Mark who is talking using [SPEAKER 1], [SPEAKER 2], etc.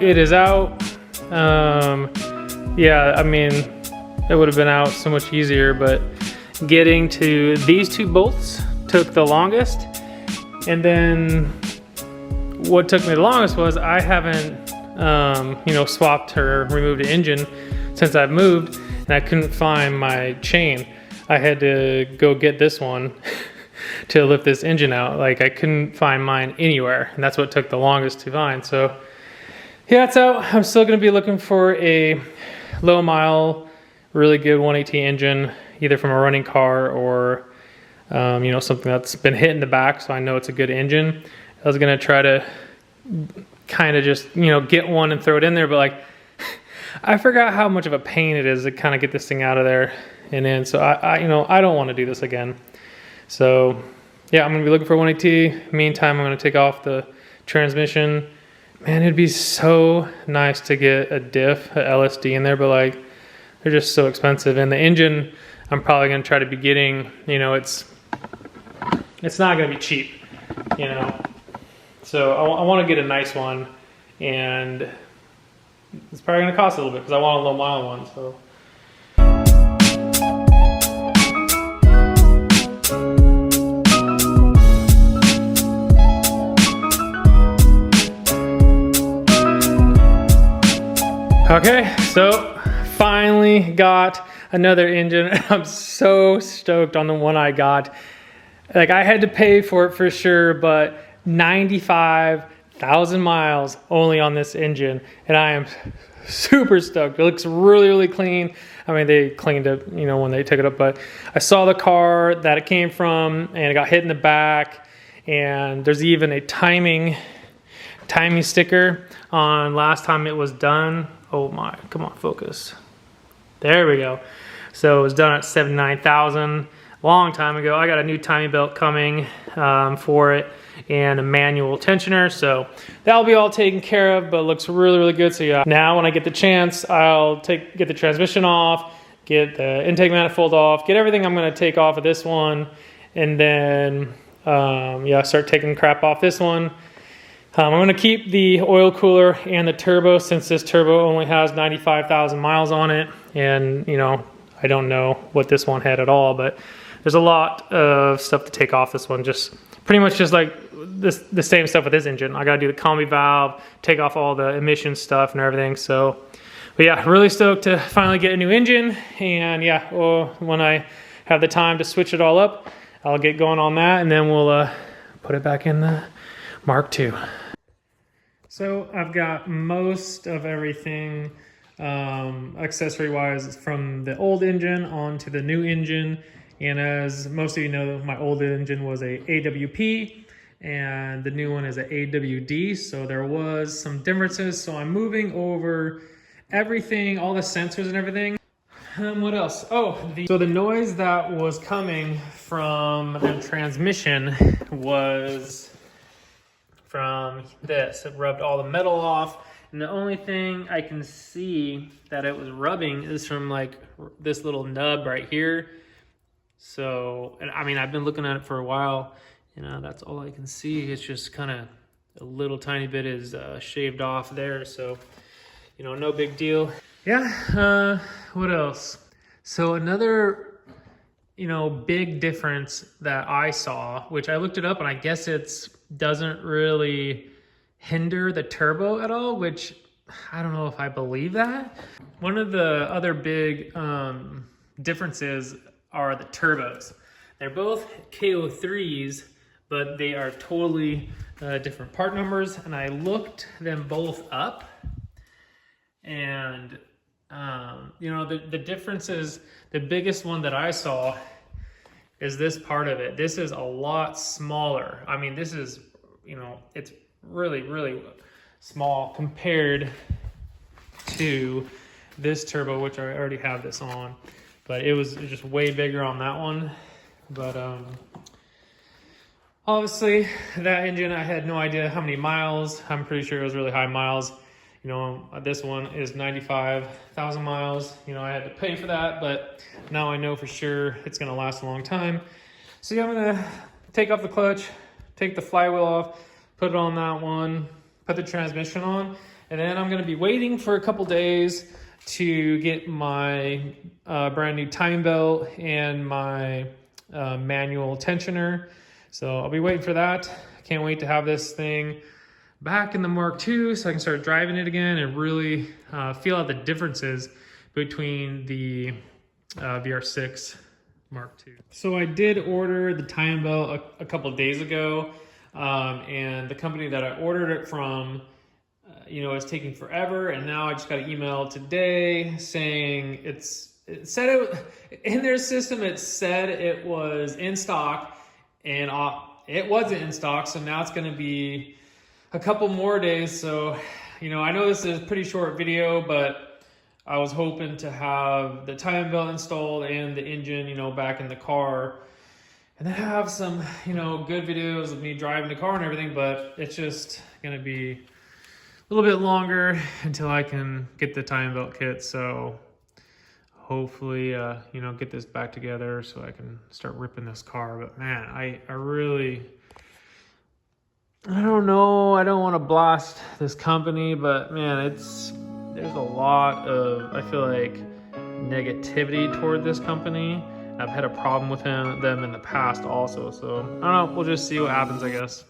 [SPEAKER 1] it is out. Yeah, I mean, it would have been out so much easier, but getting to these two bolts took the longest. And then what took me the longest was I haven't, you know, swapped or removed the engine since I've moved, and I couldn't find my chain. I had to go get this one to lift this engine out. Like, I couldn't find mine anywhere, and that's what took the longest to find. So yeah, it's out. I'm still gonna be looking for a low mile, really good 180 engine, either from a running car or you know, something that's been hit in the back, so I know it's a good engine. I was gonna try to kind of just, you know, get one and throw it in there, but like, I forgot how much of a pain it is to kind of get this thing out of there and in. So I you know, I don't want to do this again. So yeah, I'm gonna be looking for 180. Meantime, I'm gonna take off the transmission. Man, it'd be so nice to get a diff, a LSD in there, but like, they're just so expensive. And the engine, I'm probably gonna try to be getting, you know, it's not gonna be cheap, you know. So I want to get a nice one, and it's probably gonna cost a little bit because I want a low mile one. So. Okay, so finally got another engine. I'm so stoked on the one I got. Like, I had to pay for it for sure, but 95,000 miles only on this engine, and I am super stoked. It looks really, really clean. I mean, they cleaned it, you know, when they took it up, but I saw the car that it came from, and it got hit in the back, and there's even a timing sticker on last time it was done. Oh my, come on, focus. There we go. So it was done at 79,000, long time ago. I got a new timing belt coming for it, and a manual tensioner. So that'll be all taken care of, but it looks really, really good. So yeah, now when I get the chance, I'll get the transmission off, get the intake manifold off, get everything I'm gonna take off of this one, and then yeah, start taking crap off this one. I'm going to keep the oil cooler and the turbo, since this turbo only has 95,000 miles on it, and you know, I don't know what this one had at all, but there's a lot of stuff to take off this one. Just pretty much just like the same stuff with this engine. I got to do the combi valve, take off all the emission stuff and everything. So, but yeah, really stoked to finally get a new engine, and yeah, well, when I have the time to switch it all up, I'll get going on that, and then we'll put it back in the Mark II. So I've got most of everything accessory wise from the old engine onto the new engine. And as most of you know, my old engine was a AWP and the new one is a AWD. So there was some differences. So I'm moving over everything, all the sensors and everything. What else? Oh, so the noise that was coming from the transmission was from this. It rubbed all the metal off, and the only thing I can see that it was rubbing is from like this little nub right here. So, and I mean, I've been looking at it for a while, you know, that's all I can see. It's just kind of a little tiny bit is shaved off there, so you know, no big deal. Yeah, what else? So another, you know, big difference that I saw, which I looked it up, and I guess it's doesn't really hinder the turbo at all, which I don't know if I believe that. One of the other big differences are the turbos. They're both KO3s, but they are totally different part numbers, and I looked them both up, and you know, the difference is, the biggest one that I saw is this part of it. This is a lot smaller. I mean, this is, you know, it's really, really small compared to this turbo, which I already have this on, but it was just way bigger on that one. But obviously that engine, I had no idea how many miles. I'm pretty sure it was really high miles. You know, this one is 95,000 miles. You know, I had to pay for that, but now I know for sure it's gonna last a long time. So yeah, I'm gonna take off the clutch, take the flywheel off, put it on that one, put the transmission on, And then I'm gonna be waiting for a couple days to get my brand new time belt and my manual tensioner. So I'll be waiting for that. Can't wait to have this thing back in the Mark II so I can start driving it again and really feel out the differences between the VR6 Mark II. So I did order the time belt a couple of days ago, and the company that I ordered it from, it's taking forever, and now I just got an email today saying it said in their system, it said it was in stock, and it wasn't in stock, so now it's going to be a couple more days. So, I know this is a pretty short video, but I was hoping to have the time belt installed and the engine, back in the car, and then have some, good videos of me driving the car and everything, but it's just going to be a little bit longer until I can get the time belt kit. So hopefully, get this back together so I can start ripping this car. But man, I don't know. I don't want to blast this company, but man, there's a lot of, I feel like, negativity toward this company. I've had a problem with them in the past also. So I don't know. We'll just see what happens, I guess.